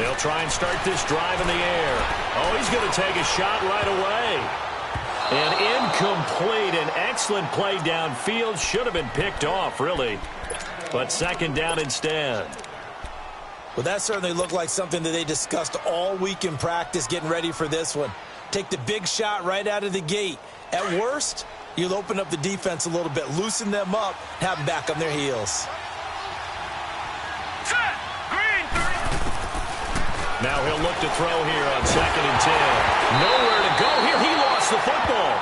They'll try and start this drive in the air. Oh, he's going to take a shot right away. And incomplete. An excellent play downfield. Should have been picked off, really. But second down instead. Well, that certainly looked like something that they discussed all week in practice getting ready for this one. Take the big shot right out of the gate. At worst, you'll open up the defense a little bit, loosen them up, have them back on their heels. Now he'll look to throw here on 2nd and 10. Nowhere to go here. He lost the football.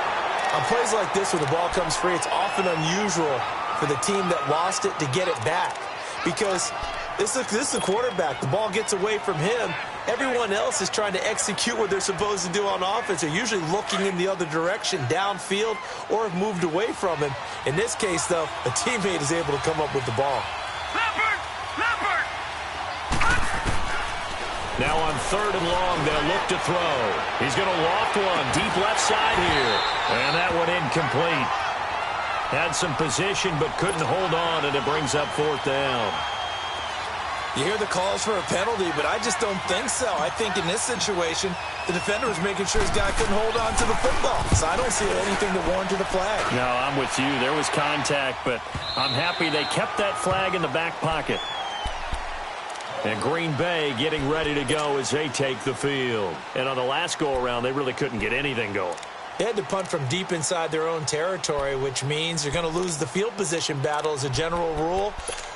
On plays like this, when the ball comes free, it's often unusual for the team that lost it to get it back. Because this is the quarterback. The ball gets away from him. Everyone else is trying to execute what they're supposed to do on offense. They're usually looking in the other direction, downfield, or have moved away from him. In this case, though, a teammate is able to come up with the ball. Now on 3rd and long, they'll look to throw. He's going to loft one deep left side here. And that one incomplete. Had some position but couldn't hold on, and it brings up 4th down. You hear the calls for a penalty, but I just don't think so. I think in this situation, the defender was making sure his guy couldn't hold on to the football. So I don't see anything that warranted a flag. No, I'm with you. There was contact, but I'm happy they kept that flag in the back pocket. And Green Bay getting ready to go as they take the field. And on the last go-around, they really couldn't get anything going. They had to punt from deep inside their own territory, which means you're going to lose the field position battle as a general rule.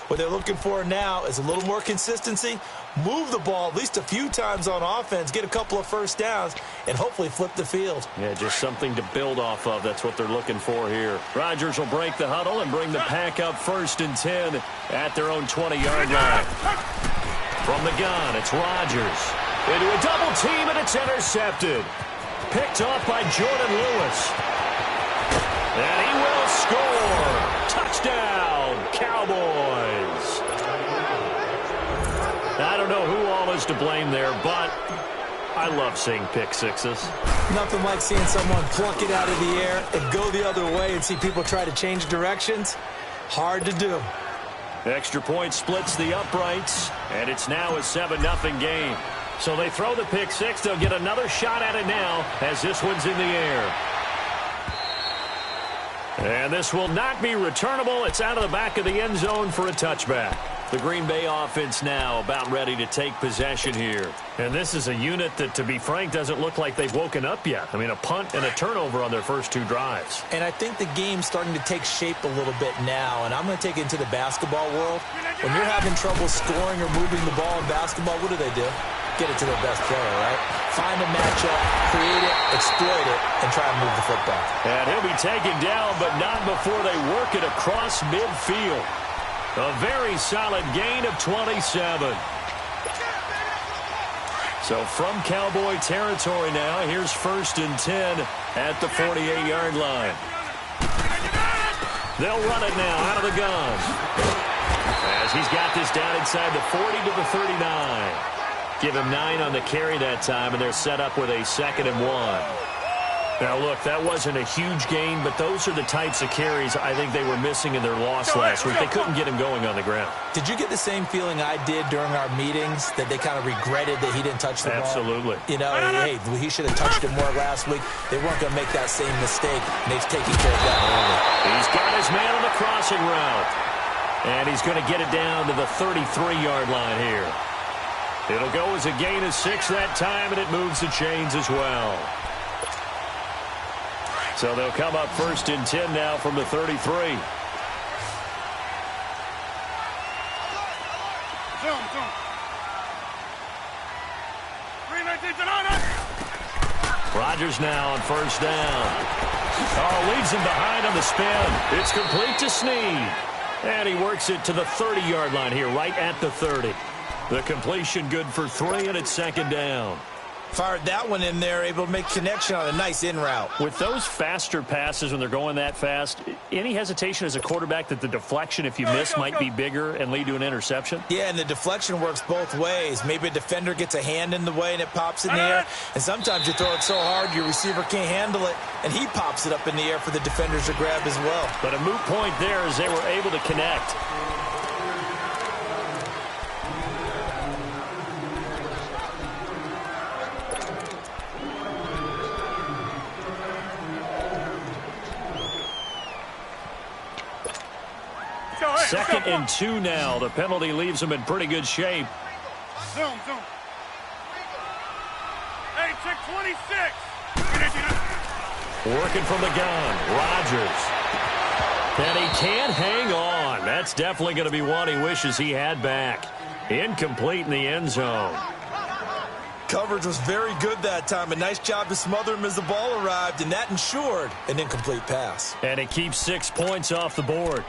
What they're looking for now is a little more consistency, move the ball at least a few times on offense, get a couple of first downs, and hopefully flip the field. Yeah, just something to build off of. That's what they're looking for here. Rodgers will break the huddle and bring the pack up 1st and 10 at their own 20-yard line. From the gun, it's Rodgers. Into a double team, and it's intercepted. Picked off by Jordan Lewis. And he will score. Touchdown, Cowboys. I don't know who all is to blame there, but I love seeing pick sixes. Nothing like seeing someone pluck it out of the air and go the other way and see people try to change directions. Hard to do. Extra point splits the uprights, and it's now a 7-0 game. So they throw the pick six. They'll get another shot at it now as this one's in the air. And this will not be returnable. It's out of the back of the end zone for a touchback. The Green Bay offense now about ready to take possession here. And this is a unit that, to be frank, doesn't look like they've woken up yet. I mean, a punt and a turnover on their first 2 drives. And I think the game's starting to take shape a little bit now. And I'm going to take it into the basketball world. When you're having trouble scoring or moving the ball in basketball, what do? Get it to their best player, right? Find a matchup, create it, exploit it, and try and move the football. And he'll be taken down, but not before they work it across midfield. A very solid gain of 27. So from Cowboy territory now, here's 1st and 10 at the 48-yard line. They'll run it now out of the gun. As he's got this down inside the 40 to the 39. Give him 9 on the carry that time, and they're set up with a 2nd and 1. Now, look, that wasn't a huge gain, but those are the types of carries I think they were missing in their loss last week. They couldn't get him going on the ground. Did you get the same feeling I did during our meetings, that they kind of regretted that he didn't touch the ball? Absolutely. You know, hey, he should have touched it more last week. They weren't going to make that same mistake, and they've taken care of that early. He's got his man on the crossing route, and he's going to get it down to the 33-yard line here. It'll go as a gain of 6 that time, and it moves the chains as well. So they'll come up 1st and 10 now from the 33. Rodgers now on 1st down. Oh, leads him behind on the spin. It's complete to Snead. And he works it to the 30-yard line here, right at the 30. The completion good for 3, and it's 2nd down. Fired that one in there, able to make connection on a nice in route. With those faster passes when they're going that fast, any hesitation as a quarterback that the deflection, if you miss, might be bigger and lead to an interception? Yeah, and the deflection works both ways. Maybe a defender gets a hand in the way and it pops in the air. And sometimes you throw it so hard your receiver can't handle it, and he pops it up in the air for the defenders to grab as well. But a moot point there as they were able to connect. 2nd and 2 now. The penalty leaves them in pretty good shape. Zoom. Hey, check 26. Working from the gun, Rodgers. And he can't hang on. That's definitely going to be one he wishes he had back. Incomplete in the end zone. Coverage was very good that time. A nice job to smother him as the ball arrived, and that ensured an incomplete pass. And it keeps 6 points off the board.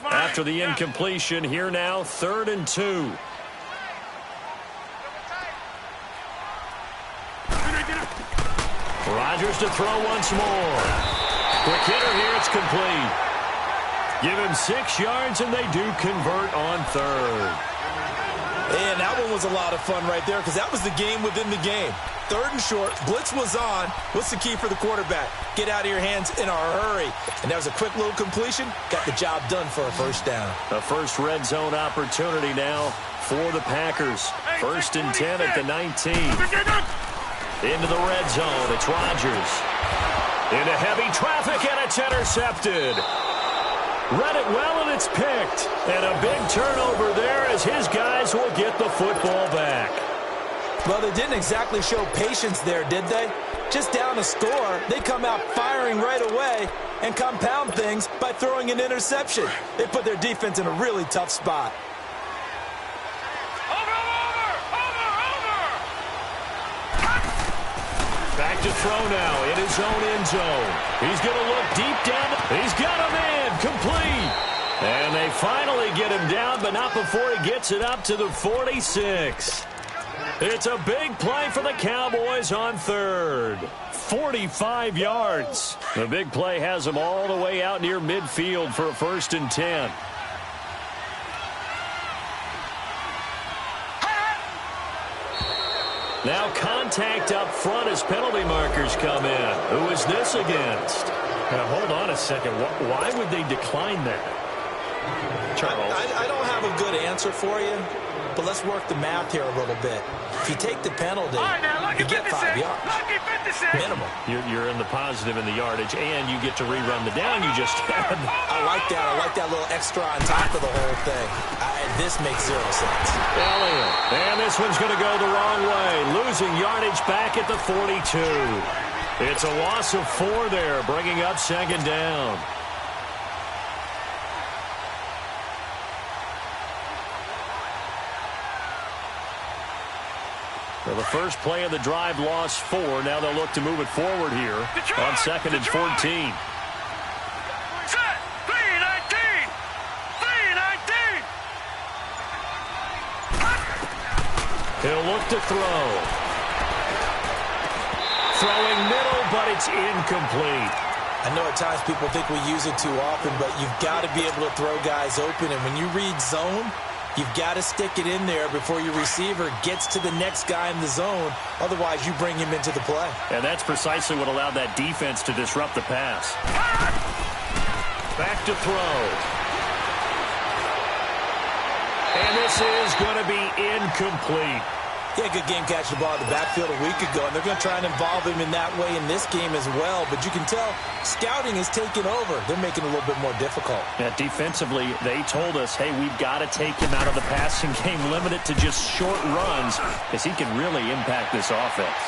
After the incompletion, here now, 3rd and 2. Rodgers to throw once more. Quick hitter here, it's complete. Give him 6 yards, and they do convert on 3rd. And that one was a lot of fun right there because that was the game within the game. 3rd and short, blitz was on. What's the key for the quarterback? Get out of your hands in a hurry. And that was a quick little completion. Got the job done for a first down. The first red zone opportunity now for the Packers. 1st and 10 at the 19. Into the red zone, it's Rodgers. Into heavy traffic, and it's intercepted. Read it well, and it's picked. And a big turnover there as his guys will get the football back. Well, they didn't exactly show patience there, did they? Just down a score, they come out firing right away and compound things by throwing an interception. They put their defense in a really tough spot. Back to throw now in his own end zone. He's going to look deep down. He's got a man complete. And they finally get him down, but not before he gets it up to the 46. It's a big play for the Cowboys on 3rd. 45 yards. The big play has them all the way out near midfield for a 1st and 10. Now contact up front as penalty markers come in. Who is this against? Now, hold on a second. Why would they decline that? Charles. I don't have a good answer for you, but let's work the math here a little bit. If you take the penalty, you get 5 yards. Minimum. You're in the positive in the yardage, and you get to rerun the down you just had. I like that. I like that little extra on top of the whole thing. This makes 0 sense. Elliott. And this one's going to go the wrong way. Losing yardage back at the 42. It's a loss of 4 there, bringing up 2nd down. Well, the first play of the drive lost 4. Now they'll look to move it forward here on 2nd and 14. He'll look to throw. Throwing middle, but it's incomplete. I know at times people think we use it too often, but you've got to be able to throw guys open. And when you read zone, you've got to stick it in there before your receiver gets to the next guy in the zone. Otherwise, you bring him into the play. And that's precisely what allowed that defense to disrupt the pass. Back to throw. And this is going to be incomplete. Yeah, good game catching the ball in the backfield a week ago, and they're going to try and involve him in that way in this game as well. But you can tell scouting is taking over. They're making it a little bit more difficult. Yeah, defensively, they told us, hey, we've got to take him out of the passing game, limit it to just short runs, because he can really impact this offense.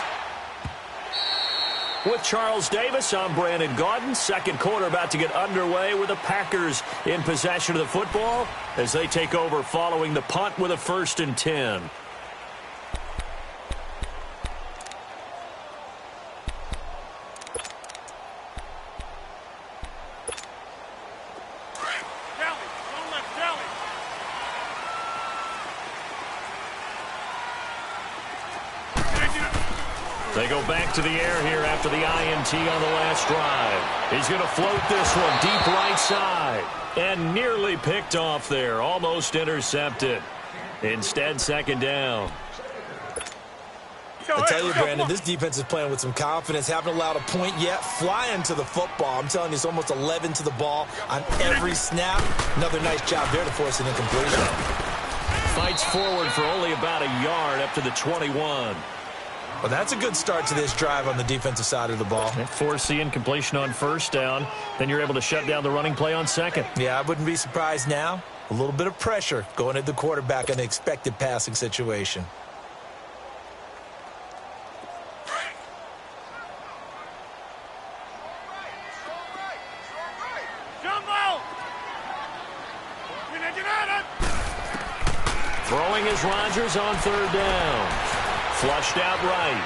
With Charles Davis, I'm Brandon Gaudin. Second quarter about to get underway with the Packers in possession of the football as they take over following the punt with a 1st and 10. They go back to the air here after the INT on the last drive. He's going to float this one deep right side. And nearly picked off there. Almost intercepted. Instead, 2nd down. I tell you, Brandon, this defense is playing with some confidence. Haven't allowed a point yet. Flying to the football. I'm telling you, it's almost 11 to the ball on every snap. Another nice job there to force an incompletion. Fights forward for only about a yard up to the 21. Well, that's a good start to this drive on the defensive side of the ball. Force the incompletion on first down. Then you're able to shut down the running play on second. Yeah, I wouldn't be surprised now. A little bit of pressure going at the quarterback in an expected passing situation. Throwing is Rodgers on third down. Flushed out right.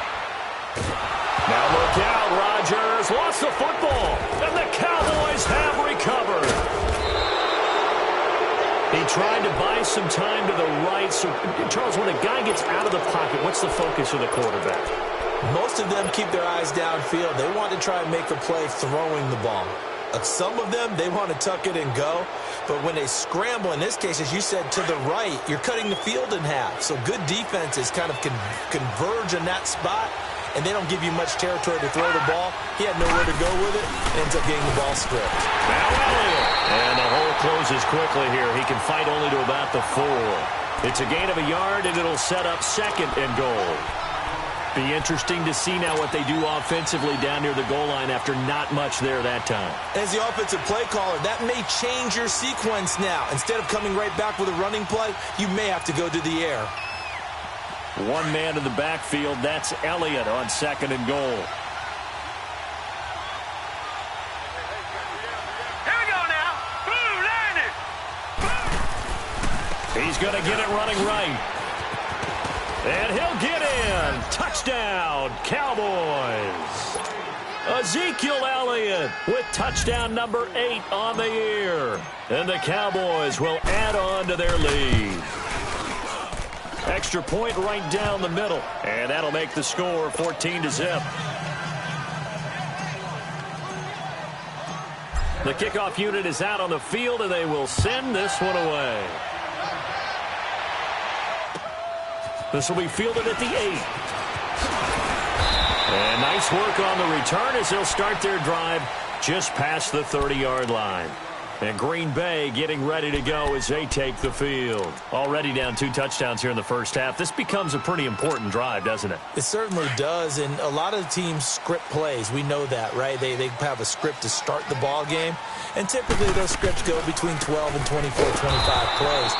Now look out, Rodgers lost the football, and the Cowboys have recovered. He tried to buy some time to the right. So, Charles, when a guy gets out of the pocket, what's the focus of the quarterback? Most of them keep their eyes downfield. They want to try and make a play throwing the ball. Some of them, they want to tuck it and go. But when they scramble, in this case, as you said, to the right, you're cutting the field in half. So good defenses kind of converge in that spot, and they don't give you much territory to throw the ball. He had nowhere to go with it, and ends up getting the ball stripped. Now Elliott. And the hole closes quickly here. He can fight only to about the 4. It's a gain of a yard, and it'll set up second and goal. Be interesting to see now what they do offensively down near the goal line after not much there that time. As the offensive play caller, that may change your sequence now. Instead of coming right back with a running play, you may have to go to the air. One man in the backfield, that's Elliott on second and goal. Here we go now. Boom, landed. He's going to get it running right. And he'll get in. Touchdown, Cowboys. Ezekiel Elliott with touchdown number 8 on the year. And the Cowboys will add on to their lead. Extra point right down the middle. And that'll make the score 14-0. The kickoff unit is out on the field, and they will send this one away. This will be fielded at the 8. And nice work on the return as they'll start their drive just past the 30-yard line. And Green Bay getting ready to go as they take the field. Already down 2 touchdowns here in the first half. This becomes a pretty important drive, doesn't it? It certainly does, and a lot of teams script plays. We know that, right? They have a script to start the ball game, and typically those scripts go between 12 and 24, 25 plays.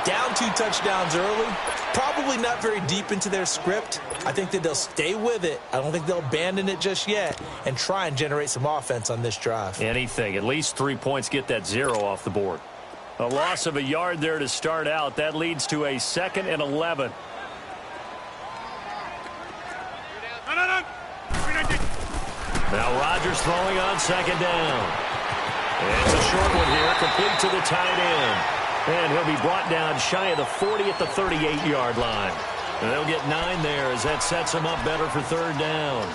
Down 2 touchdowns early, probably not very deep into their script. I think that they'll stay with it. I don't think they'll abandon it just yet and try and generate some offense on this drive. Anything. At least 3 points, get that 0 off the board. A loss of a yard there to start out. That leads to a 2nd and 11. Now Rodgers throwing on 2nd down. And it's a short one here, complete to the tight end. And he'll be brought down shy of the 40 at the 38-yard line. And they'll get 9 there as that sets him up better for 3rd down.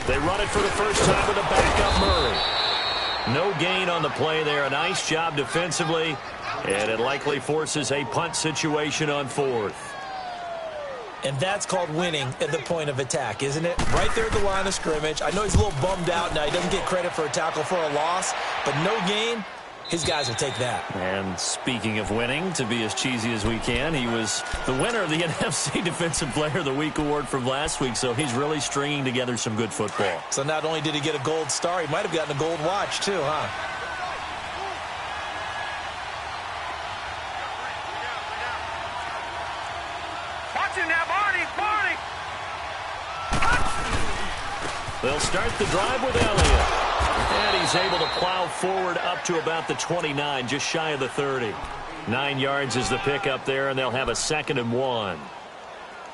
They run it for the first time with a backup Murray. No gain on the play there. A nice job defensively. And it likely forces a punt situation on 4th. And that's called winning at the point of attack, isn't it? Right there at the line of scrimmage. I know he's a little bummed out now. He doesn't get credit for a tackle for a loss. But no gain, his guys will take that. And speaking of winning, to be as cheesy as we can, he was the winner of the NFC Defensive Player of the Week award from last week, so he's really stringing together some good football. So not only did he get a gold star, he might have gotten a gold watch too, huh? Watch him now, Barney. They'll start the drive with Elliott. And he's able to plow forward up to about the 29, just shy of the 30. 9 yards is the pickup there, and they'll have a 2nd and 1.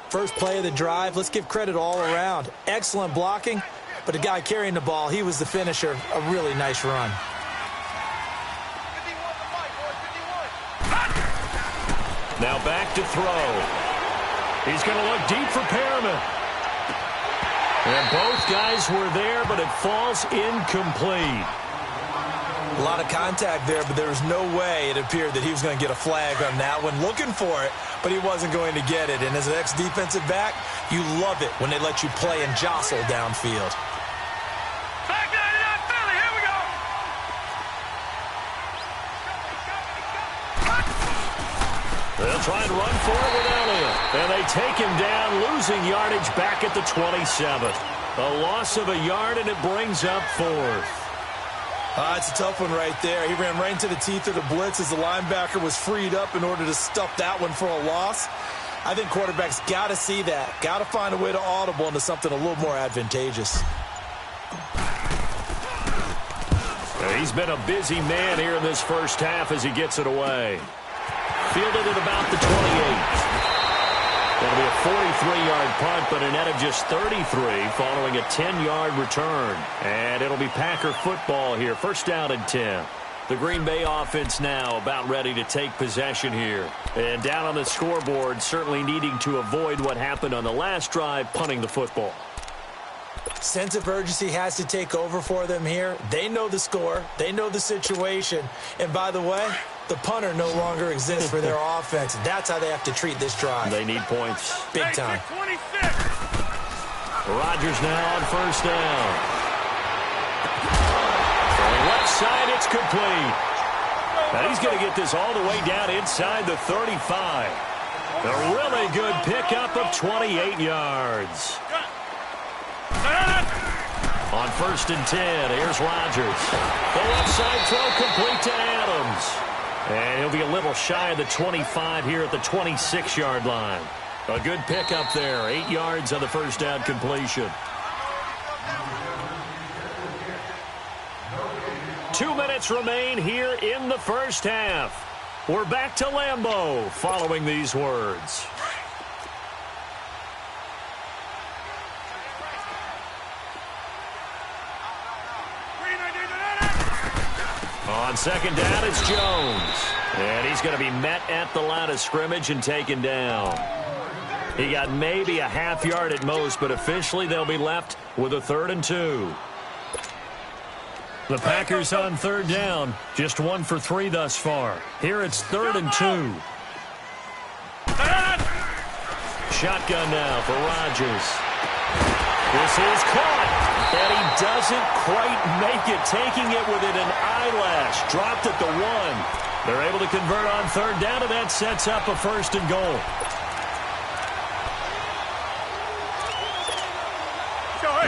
First play of the drive, let's give credit all around. Excellent blocking, but the guy carrying the ball, he was the finisher. A really nice run. Now back to throw. He's going to look deep for Perriman. And both guys were there, but it falls incomplete. A lot of contact there, but there was no way it appeared that he was going to get a flag on that one. Looking for it, but he wasn't going to get it. And as an ex-defensive back, you love it when they let you play and jostle downfield. Back down to that Philly. Here we go. They'll try and run for it with Elliott. And they take him down, losing yardage back at the 27. A loss of a yard, and it brings up fourth. It's a tough one right there. He ran right into the teeth of the blitz as the linebacker was freed up in order to stuff that one for a loss. I think quarterbacks got to see that. Got to find a way to audible into something a little more advantageous. He's been a busy man here in this first half as he gets it away. Fielded at about the 28. That'll be a 43-yard punt, but a net of just 33 following a 10-yard return. And it'll be Packer football here. First down and 10. The Green Bay offense now about ready to take possession here. And down on the scoreboard, certainly needing to avoid what happened on the last drive, punting the football. Sense of urgency has to take over for them here. They know the score. They know the situation. And by the way, the punter no longer exists for their offense. That's how they have to treat this drive. They need points. Big time. 26. Rodgers now on first down. On the left side, it's complete. Now he's going to get this all the way down inside the 35. A really good pickup of 28 yards. On first and 10, here's Rodgers. The left side throw complete to Adams. And he'll be a little shy of the 25 here at the 26-yard line. A good pickup there. 8 yards on the first down completion. 2 minutes remain here in the first half. We're back to Lambeau following these words. On second down, it's Jones. And he's going to be met at the line of scrimmage and taken down. He got maybe a half yard at most, but officially they'll be left with a 3rd and 2. The Packers on third down. Just 1 for 3 thus far. Here it's 3rd and 2. Shotgun now for Rodgers. This is caught. And he doesn't quite make it, taking it within an eyelash. Dropped at the 1. They're able to convert on third down, and that sets up a 1st and goal.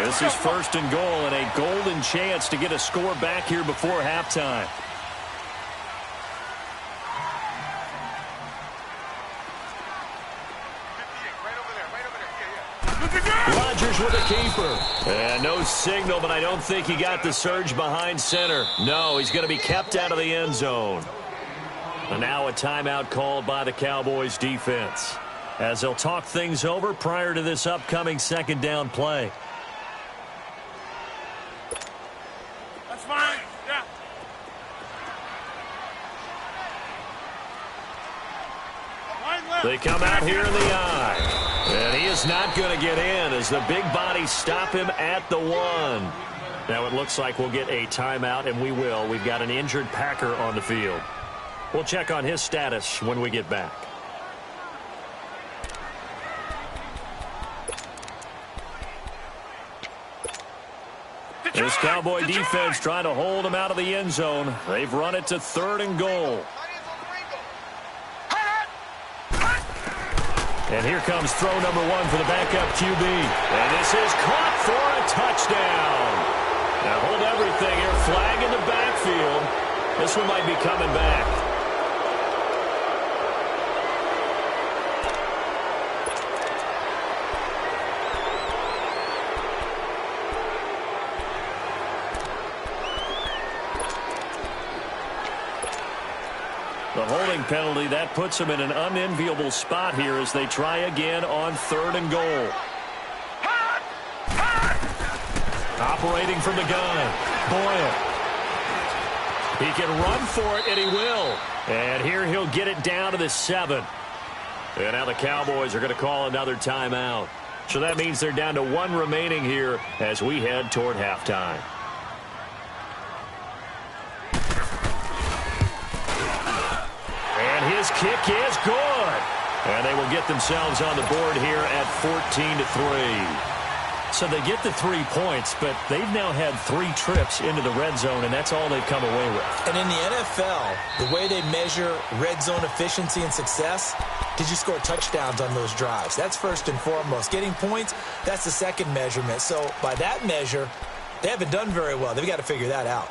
This is 1st and goal and a golden chance to get a score back here before halftime. Rodgers with a keeper. And no signal, but I don't think he got the surge behind center. No, he's going to be kept out of the end zone. And now a timeout called by the Cowboys defense, as they'll talk things over prior to this upcoming second down play. That's fine. Yeah. They come out here in the eye. And he is not going to get in as the big bodies stop him at the 1. Now it looks like we'll get a timeout, and we will. We've got an injured Packer on the field. We'll check on his status when we get back. This Cowboy defense trying to hold him out of the end zone. They've run it to 3rd and goal. And here comes throw number 1 for the backup QB. And this is caught for a touchdown. Now hold everything here. Flag in the backfield. This one might be coming back. The holding penalty, that puts them in an unenviable spot here as they try again on 3rd and goal. Operating from the gun, Boyle. He can run for it, and he will. And here he'll get it down to the 7. And now the Cowboys are going to call another timeout. So that means they're down to 1 remaining here as we head toward halftime. And his kick is good. And they will get themselves on the board here at 14-3. So they get the 3 points, but they've now had 3 trips into the red zone, and that's all they've come away with. And in the NFL, the way they measure red zone efficiency and success, did you score touchdowns on those drives? That's first and foremost. Getting points, that's the second measurement. So by that measure, they haven't done very well. They've got to figure that out.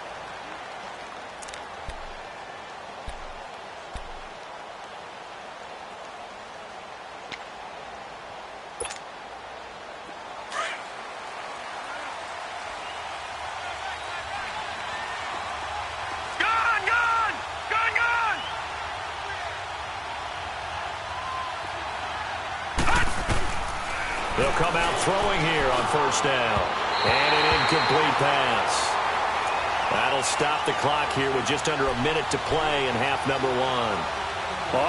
They'll come out throwing here on first down. And an incomplete pass. That'll stop the clock here with just under a minute to play in half number 1.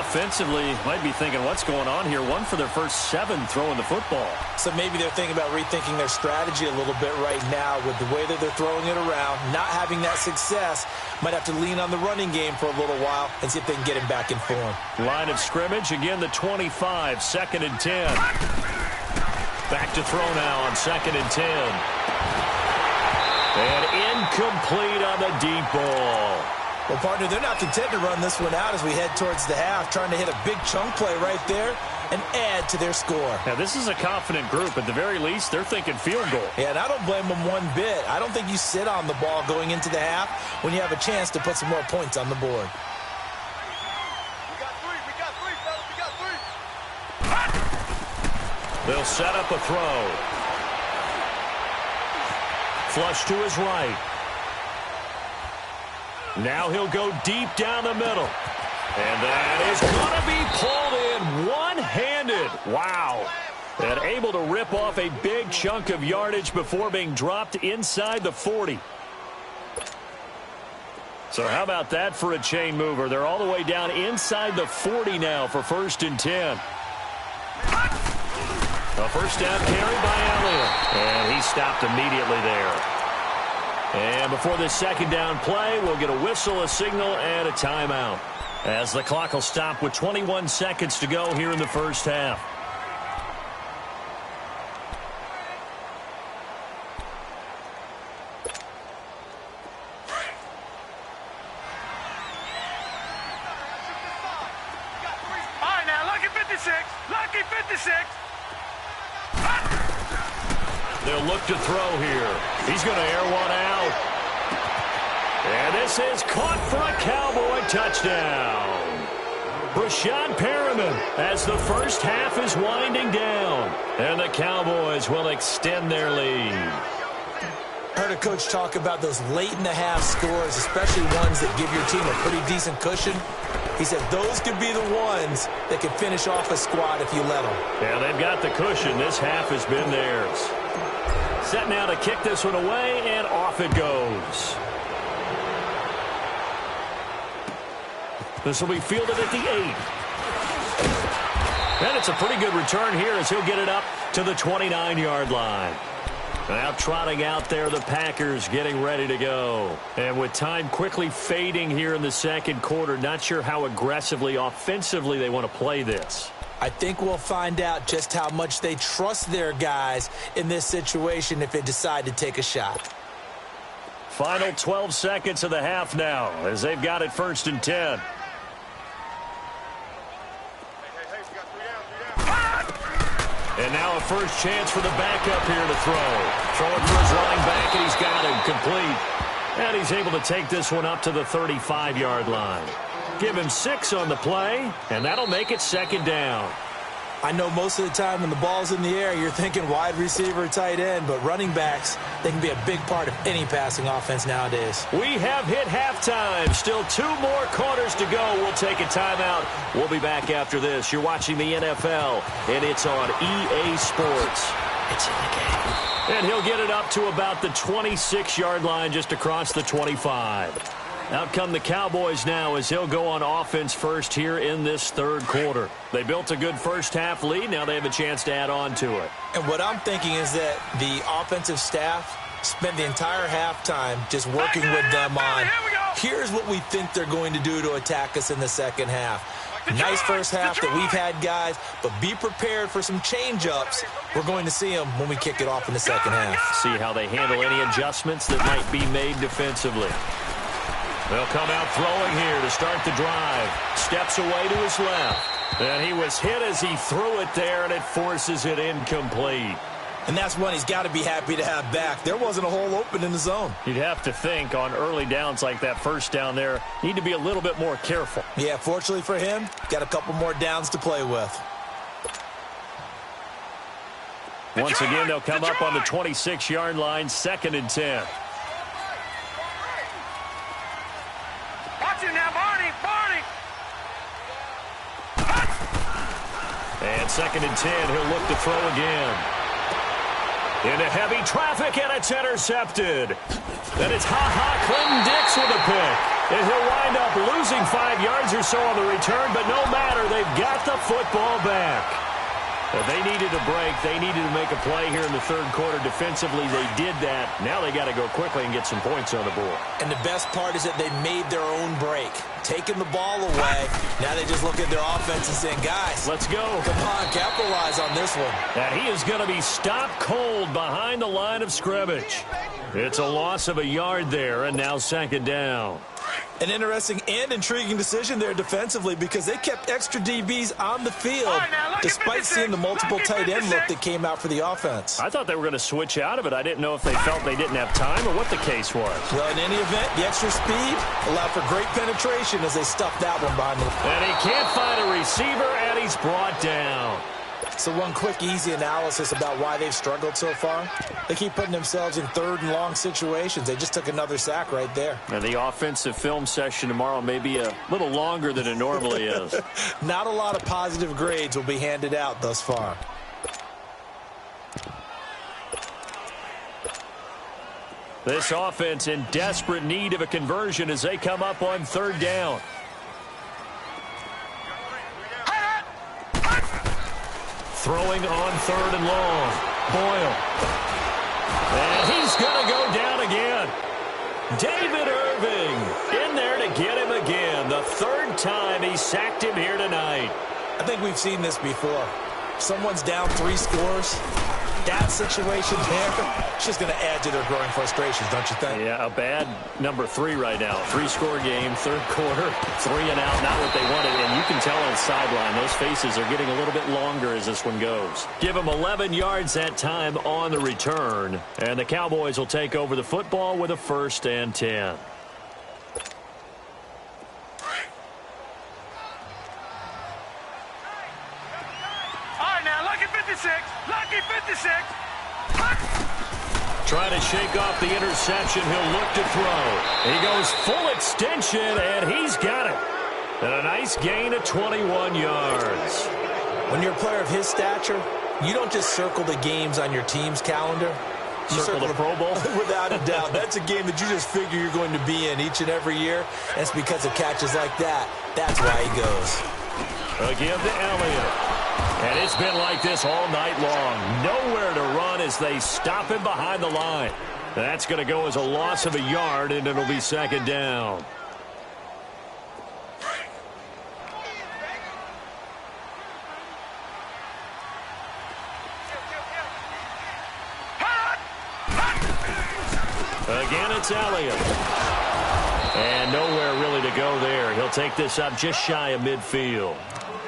Offensively, might be thinking, what's going on here? 1 for their first 7 throwing the football. So maybe they're thinking about rethinking their strategy a little bit right now with the way that they're throwing it around, not having that success. Might have to lean on the running game for a little while and see if they can get him back in form. Line of scrimmage, again the 25, 2nd and 10. Back to throw now on 2nd and 10. And incomplete on the deep ball. Well, partner, they're not content to run this one out as we head towards the half, trying to hit a big chunk play right there and add to their score. Now, this is a confident group. At the very least, they're thinking field goal. Yeah, and I don't blame them one bit. I don't think you sit on the ball going into the half when you have a chance to put some more points on the board. They'll set up a throw. Flush to his right. Now he'll go deep down the middle. And that is going to be pulled in one-handed. Wow. And able to rip off a big chunk of yardage before being dropped inside the 40. So how about that for a chain mover? They're all the way down inside the 40 now for 1st and 10. A first down carry by Elliott. And he stopped immediately there. And before this 2nd down play, we'll get a whistle, a signal, and a timeout. As the clock will stop with 21 seconds to go here in the first half. All right, now, lucky 56. Lucky 56. They'll look to throw here. He's going to air one out. And this is caught for a Cowboy touchdown. Brashad Perriman as the first half is winding down. And the Cowboys will extend their lead. I heard a coach talk about those late-in-the-half scores, especially ones that give your team a pretty decent cushion. He said those could be the ones that can finish off a squad if you let them. Yeah, they've got the cushion. This half has been theirs. Set now to kick this one away, and off it goes. This will be fielded at the 8. And it's a pretty good return here as he'll get it up to the 29-yard line. Now trotting out there, the Packers getting ready to go. And with time quickly fading here in the 2nd quarter, not sure how aggressively, offensively they want to play this. I think we'll find out just how much they trust their guys in this situation if they decide to take a shot. Final 12 seconds of the half now as they've got it 1st and 10. And now a first chance for the backup here to throw. Throwing for his running back, and he's got him complete. And he's able to take this one up to the 35-yard line. Give him 6 on the play, and that'll make it 2nd down. I know most of the time when the ball's in the air, you're thinking wide receiver, tight end, but running backs, they can be a big part of any passing offense nowadays. We have hit halftime. Still 2 more quarters to go. We'll take a timeout. We'll be back after this. You're watching the NFL, and it's on EA Sports. It's in the game. And he'll get it up to about the 26-yard line just across the 25. Out come the Cowboys now as he'll go on offense first here in this third quarter. They built a good first-half lead. Now they have a chance to add on to it. And what I'm thinking is that the offensive staff spent the entire halftime just working with them on, here's what we think they're going to do to attack us in the second half. Nice first half that we've had, guys, but be prepared for some change-ups. We're going to see them when we kick it off in the second half. See how they handle any adjustments that might be made defensively. They'll come out throwing here to start the drive. Steps away to his left. And he was hit as he threw it there, and it forces it incomplete. And that's one he's got to be happy to have back. There wasn't a hole open in the zone. You'd have to think on early downs like that first down there, need to be a little bit more careful. Yeah, fortunately for him, got a couple more downs to play with. Once again, they'll come up on the 26-yard line, 2nd and 10. Watch it now, Barney. And 2nd and 10, he'll look to throw again. Into heavy traffic, and it's intercepted. Then it's Clinton Dix with a pick. And he'll wind up losing 5 yards or so on the return, but no matter, they've got the football back. They needed a break. They needed to make a play here in the third quarter. Defensively, they did that. Now they got to go quickly and get some points on the board. And the best part is that they made their own break. Taking the ball away. Now they just look at their offense and saying, guys, let's go. Come on, capitalize on this one. And he is going to be stopped cold behind the line of scrimmage. It's a loss of a yard there, and now 2nd down. An interesting and intriguing decision there defensively because they kept extra DBs on the field despite seeing the multiple tight end look that came out for the offense. I thought they were going to switch out of it. I didn't know if they felt they didn't have time or what the case was. Well, in any event, the extra speed allowed for great penetration as they stuffed that one behind the line. And he can't find a receiver, and he's brought down. So one quick, easy analysis about why they've struggled so far. They keep putting themselves in 3rd and long situations. They just took another sack right there. And the offensive film session tomorrow may be a little longer than it normally is. Not a lot of positive grades will be handed out thus far. This offense in desperate need of a conversion as they come up on 3rd down. Throwing on 3rd and long. Boyle. And he's going to go down again. David Irving in there to get him again. The 3rd time he sacked him here tonight. I think we've seen this before. Someone's down 3 scores. That situation there, it's just going to add to their growing frustrations, don't you think? Yeah, a bad number 3 right now. 3-score game, 3rd quarter, 3 and out, not what they wanted. And you can tell on the sideline, those faces are getting a little bit longer as this one goes. Give them 11 yards that time on the return. And the Cowboys will take over the football with a 1st and 10. Lucky 56. Trying to shake off the interception. He'll look to throw. He goes full extension, and he's got it. And a nice gain of 21 yards. When you're a player of his stature, you don't just circle the games on your team's calendar. You circle the Pro Bowl? Without a doubt. That's a game that you just figure you're going to be in each and every year. And it's because of catches like that. That's why he goes. Again to Elliott. And it's been like this all night long. Nowhere to run as they stop him behind the line. That's going to go as a loss of a yard, and it'll be 2nd down. Again, it's Elliott. And nowhere really to go there. He'll take this up just shy of midfield.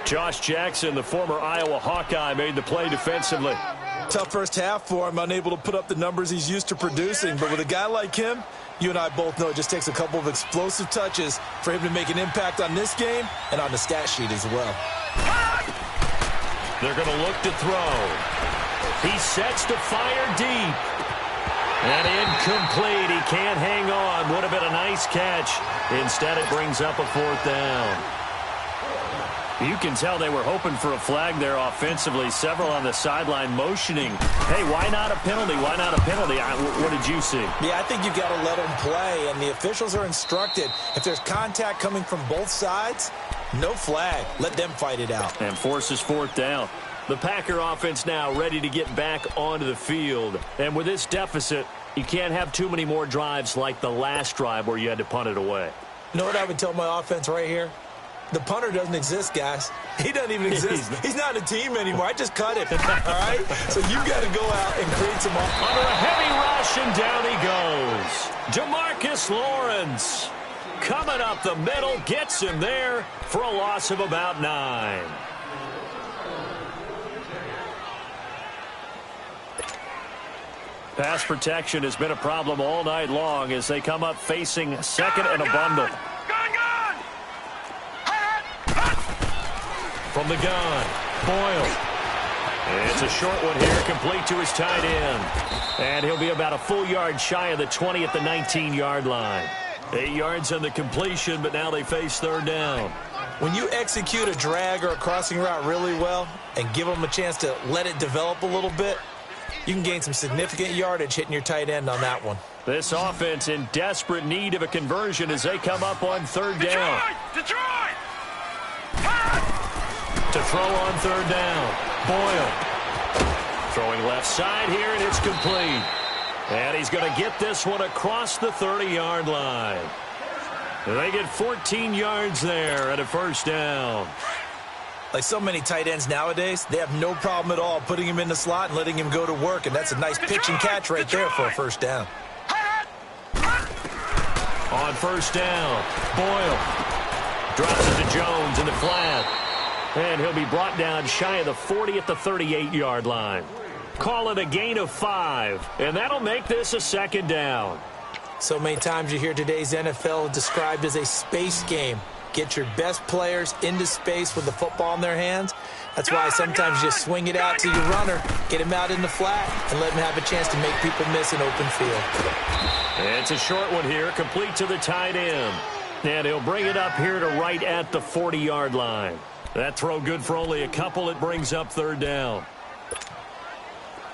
Josh Jackson, the former Iowa Hawkeye, made the play defensively. Tough first half for him, unable to put up the numbers he's used to producing. But with a guy like him, you and I both know it just takes a couple of explosive touches for him to make an impact on this game and on the stat sheet as well. They're going to look to throw. He sets to fire deep. And incomplete. He can't hang on. Would have been a nice catch. Instead, it brings up a 4th down. You can tell they were hoping for a flag there offensively. Several on the sideline motioning, hey, why not a penalty? Why not a penalty? What did you see? Yeah, I think you've got to let them play, and the officials are instructed. If there's contact coming from both sides, no flag. Let them fight it out. And forces fourth down. The Packer offense now ready to get back onto the field. And with this deficit, you can't have too many more drives like the last drive where you had to punt it away. You know what I would tell my offense right here? The punter doesn't exist, guys. He doesn't even exist. He's not a team anymore. I just cut him. All right? So you've got to go out and create some offense. Under a heavy rush, and down he goes. Demarcus Lawrence coming up the middle, gets him there for a loss of about 9. Pass protection has been a problem all night long as they come up facing second and a bundle. From the gun, Boyle. It's a short one here, complete to his tight end. And he'll be about a full yard shy of the 20 at the 19-yard line. 8 yards on the completion, but now they face third down. When you execute a drag or a crossing route really well and give them a chance to let it develop a little bit, you can gain some significant yardage hitting your tight end on that one. This offense in desperate need of a conversion as they come up on third down. Detroit! To throw on third down, Boyle. Throwing left side here, and it's complete. And he's going to get this one across the 30-yard line. They get 14 yards there at a first down. Like so many tight ends nowadays, they have no problem at all putting him in the slot and letting him go to work, and that's a nice pitch and catch right there for a first down. On first down, Boyle drops it to Jones in the flat. And he'll be brought down shy of the 40 at the 38-yard line. Call it a gain of 5, and that'll make this a second down. So many times you hear today's NFL described as a space game. Get your best players into space with the football in their hands. That's why sometimes you just swing it out to your runner, get him out in the flat, and let him have a chance to make people miss an open field. It's a short one here, complete to the tight end. And he'll bring it up here to right at the 40-yard line. That throw good for only a couple. It brings up third down.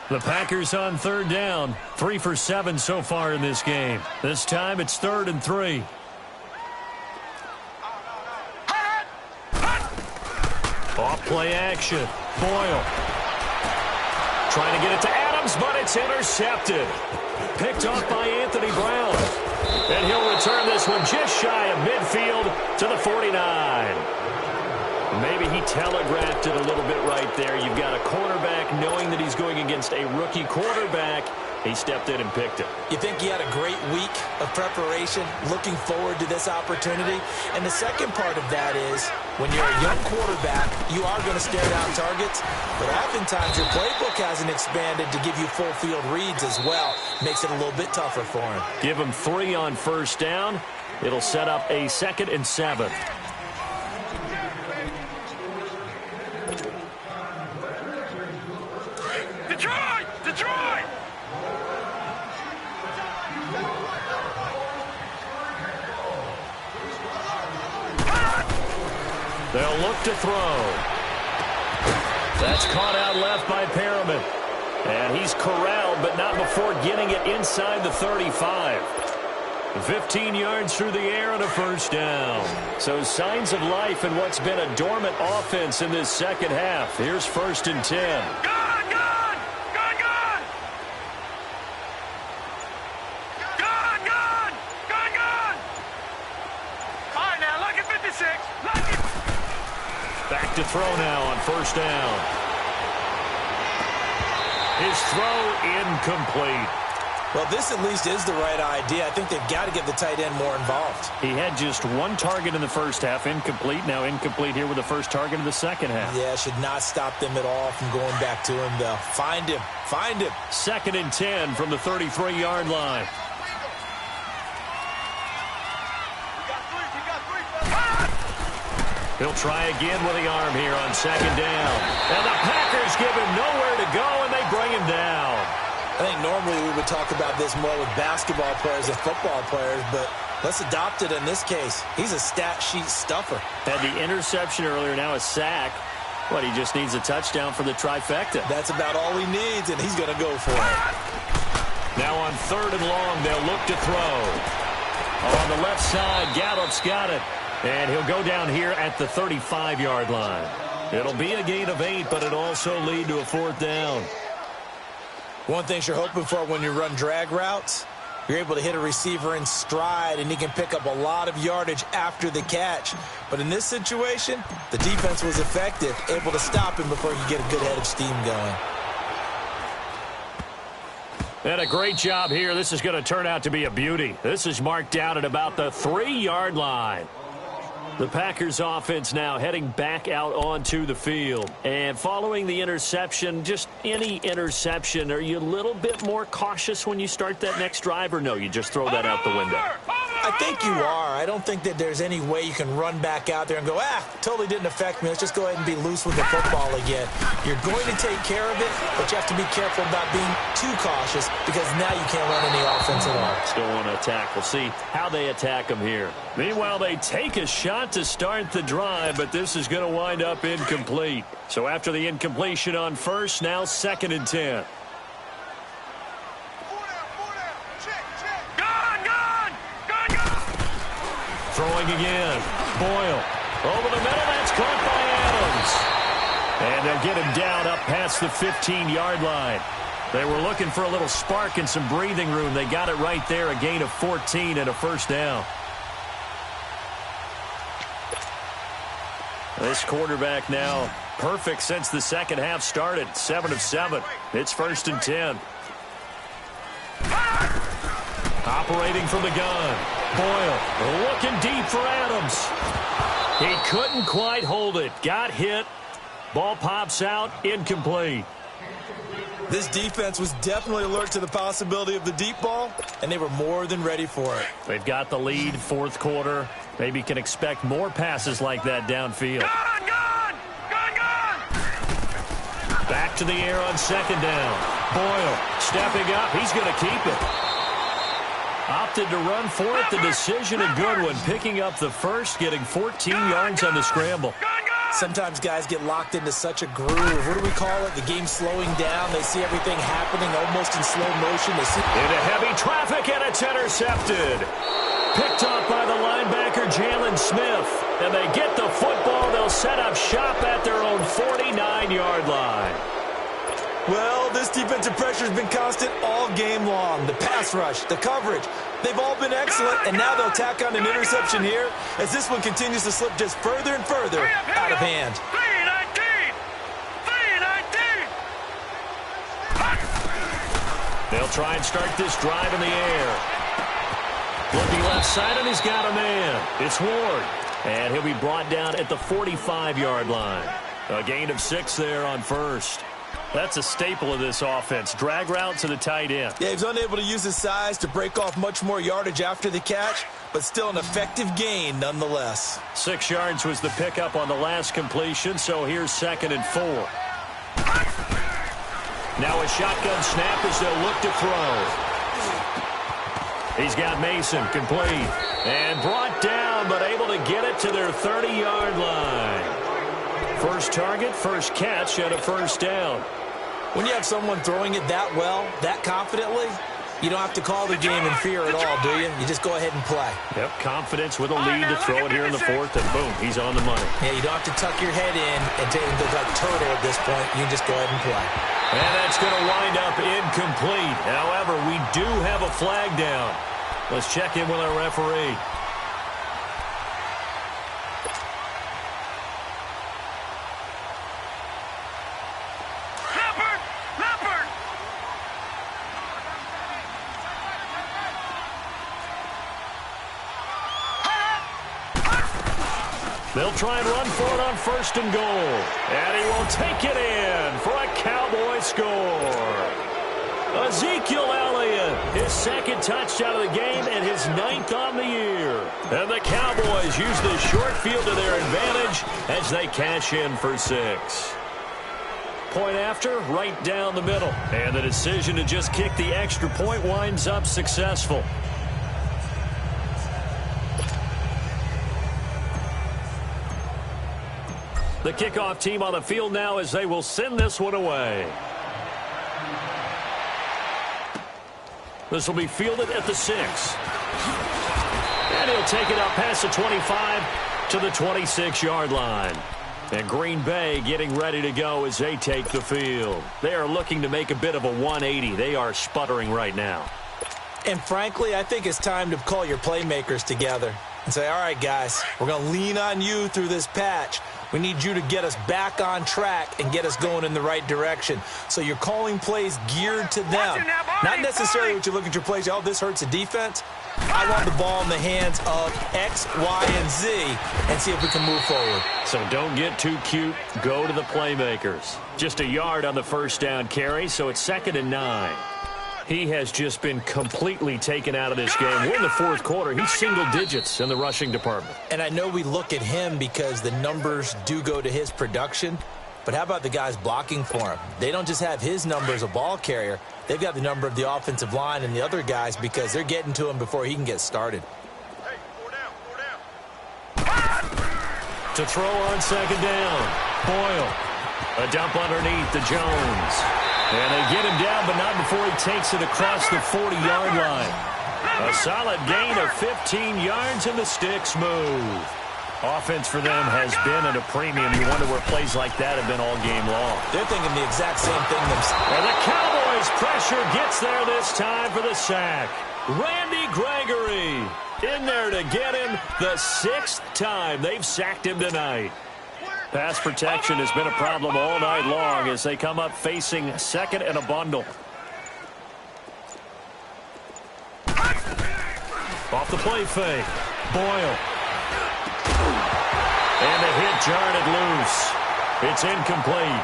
The Packers on third down. 3 for 7 so far in this game. This time it's 3rd and 3. Off play action. Boyle. Trying to get it to Adams, but it's intercepted. Picked off by Anthony Brown. And he'll return this one just shy of midfield to the 49. Maybe he telegraphed it a little bit right there. You've got a cornerback knowing that he's going against a rookie quarterback. He stepped in and picked it. You think he had a great week of preparation, looking forward to this opportunity? And the second part of that is, when you're a young quarterback, you are going to stare down targets, but oftentimes your playbook hasn't expanded to give you full field reads as well. Makes it a little bit tougher for him. Give him 3 on first down. It'll set up a 2nd and 7. Detroit! Detroit! They'll look to throw. That's caught out left by Perriman. And he's corralled, but not before getting it inside the 35. 15 yards through the air and a first down. So signs of life in what's been a dormant offense in this second half. Here's 1st and 10. Back to throw now on first down. His throw incomplete. Well, this at least is the right idea. I think they've got to get the tight end more involved. He had just 1 target in the first half, incomplete. Now incomplete here with the first target in the second half. Yeah, should not stop them at all from going back to him, though. Find him. Find him. 2nd and 10 from the 33-yard line. He'll try again with the arm here on 2nd down. And the Packers give him nowhere to go, and they bring him down. I think normally Normally we would talk about this more with basketball players and football players, but let's adopt it in this case. He's a stat sheet stuffer. Had the interception earlier, now a sack. But he just needs a touchdown for the trifecta. That's about all he needs, and he's going to go for it. Now on 3rd and long, they'll look to throw. On the left side, Gallup's got it. And he'll go down here at the 35-yard line. It'll be a gain of 8, but it'll also lead to a 4th down. One thing you're hoping for when you run drag routes, you're able to hit a receiver in stride, and he can pick up a lot of yardage after the catch. But in this situation, the defense was effective, able to stop him before he could get a good head of steam going. And a great job here. This is going to turn out to be a beauty. This is marked down at about the 3-yard line. The Packers offense now heading back out onto the field. And following the interception, just any interception, are you a little bit more cautious when you start that next drive, or no, you just throw that out the window? I think you are. I don't think that there's any way you can run back out there and go, totally didn't affect me. Let's just go ahead and be loose with the football again. You're going to take care of it, but you have to be careful about being too cautious because now you can't run any offense at all. Still want to attack. We'll see how they attack them here. Meanwhile, they take a shot to start the drive, but this is going to wind up incomplete. So after the incompletion on 1st, now 2nd and 10. Throwing again. Boyle. Over the middle. That's caught by Adams. And they'll get him down up past the 15-yard line. They were looking for a little spark and some breathing room. They got it right there. A gain of 14 and a 1st down. This quarterback now perfect since the second half started. 7 of 7. It's 1st and 10. Operating from the gun. Boyle looking deep for Adams. He couldn't quite hold it. Got hit. Ball pops out. Incomplete. This defense was definitely alert to the possibility of the deep ball, and they were more than ready for it. They've got the lead, 4th quarter. Maybe can expect more passes like that downfield. Gun! Back to the air on 2nd down. Boyle stepping up. He's going to keep it. Opted to run for it. The decision a good one. Picking up the 1st, getting 14 yards on the scramble. Sometimes guys get locked into such a groove. What do we call it? The game slowing down. They see everything happening almost in slow motion. They see into heavy traffic, and it's intercepted. Picked up by the linebacker, Jalen Smith. And they get the football. They'll set up shop at their own 49-yard line. Well, this defensive pressure has been constant all game long. The pass rush, the coverage, they've all been excellent, and now they'll tack on an interception here as this one continues to slip just further and further out of hand. 3-19! They'll try and start this drive in the air. Looking left side, and he's got a man. It's Ward, and he'll be brought down at the 45-yard line. A gain of 6 there on 1st. That's a staple of this offense. Drag route to the tight end. Yeah, he's unable to use his size to break off much more yardage after the catch, but still an effective gain nonetheless. 6 yards was the pickup on the last completion, so here's 2nd and 4. Now a shotgun snap as they'll look to throw. He's got Mason complete and brought down, but able to get it to their 30-yard line. First target, first catch, and a 1st down. When you have someone throwing it that well, that confidently, you don't have to call the game in fear at all, do you? You just go ahead and play. Yep, confidence with a lead to throw it here in the 4th, and boom, he's on the money. Yeah, you don't have to tuck your head in and look like turtle at this point. You can just go ahead and play. And that's going to wind up incomplete. However, we do have a flag down. Let's check in with our referee. They'll try and run for it on 1st and goal. And he will take it in for a Cowboy score. Ezekiel Elliott, his 2nd touchdown of the game and his 9th on the year. And the Cowboys use this short field to their advantage as they cash in for 6. point after, right down the middle. And the decision to just kick the extra point winds up successful. The kickoff team on the field now as they will send this one away. This will be fielded at the 6. And he'll take it up past the 25 to the 26-yard line. And Green Bay getting ready to go as they take the field. They are looking to make a bit of a 180. They are sputtering right now. And frankly, I think it's time to call your playmakers together and say, all right, guys, we're going to lean on you through this patch. We need you to get us back on track and get us going in the right direction. So you're calling plays geared to them. Not necessarily what you look at your plays, oh, this hurts the defense. I want the ball in the hands of X, Y, and Z and see if we can move forward. So don't get too cute. Go to the playmakers. Just a yard on the first down carry, so it's 2nd and 9. He has just been completely taken out of this game. We're in the fourth quarter. He's single digits in the rushing department. And I know we look at him because the numbers do go to his production, but how about the guys blocking for him? They don't just have his number as a ball carrier. They've got the number of the offensive line and the other guys because they're getting to him before he can get started. Hey, 4 down. To throw on 2nd down. Boyle. A dump underneath to Jones. And they get him down, but not before he takes it across the 40-yard line. A solid gain of 15 yards, and the sticks move. Offense for them has been at a premium. You wonder where plays like that have been all game long. They're thinking the exact same thing themselves. And the Cowboys' pressure gets there this time for the sack. Randy Gregory in there to get him the 6th time they've sacked him tonight. Pass protection has been a problem all night long as they come up facing 2nd and a bundle. Off the play fake. Boyle. And the hit jarred it loose. It's incomplete.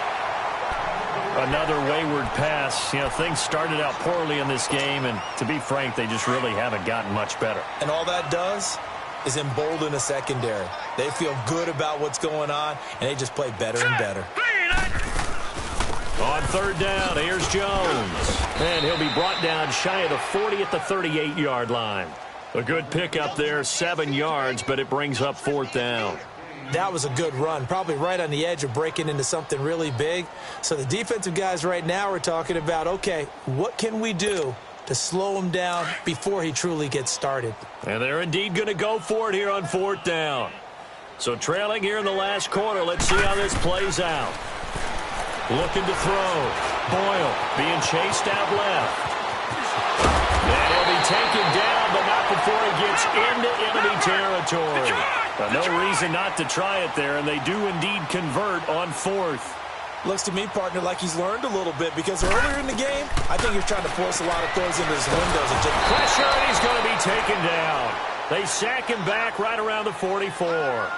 Another wayward pass. You know, things started out poorly in this game, and to be frank, they just really haven't gotten much better. And all that does is embolden a secondary. They feel good about what's going on, and they just play better and better. On 3rd down, here's Jones. And he'll be brought down shy of the 40 at the 38-yard line. A good pickup there, 7 yards, but it brings up 4th down. That was a good run, probably right on the edge of breaking into something really big. So the defensive guys right now are talking about, okay, what can we do to slow him down before he truly gets started? And they're indeed going to go for it here on 4th down. So trailing here in the last quarter, let's see how this plays out. Looking to throw. Boyle being chased out left. And he'll be taken down, but not before he gets into enemy territory. No reason not to try it there, and they do indeed convert on 4th. Looks to me, partner, like he's learned a little bit because earlier in the game, I think he was trying to force a lot of throws into his windows. And just pressure, and he's going to be taken down. They sack him back right around the 44.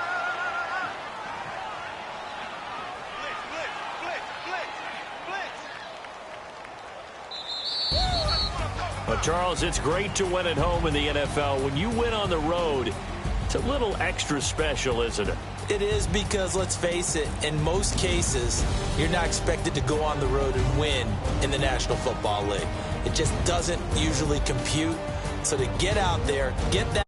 But, Charles, it's great to win at home in the NFL. When you win on the road, it's a little extra special, isn't it? It is because, let's face it, in most cases, you're not expected to go on the road and win in the National Football League. It just doesn't usually compute. So to get out there, get that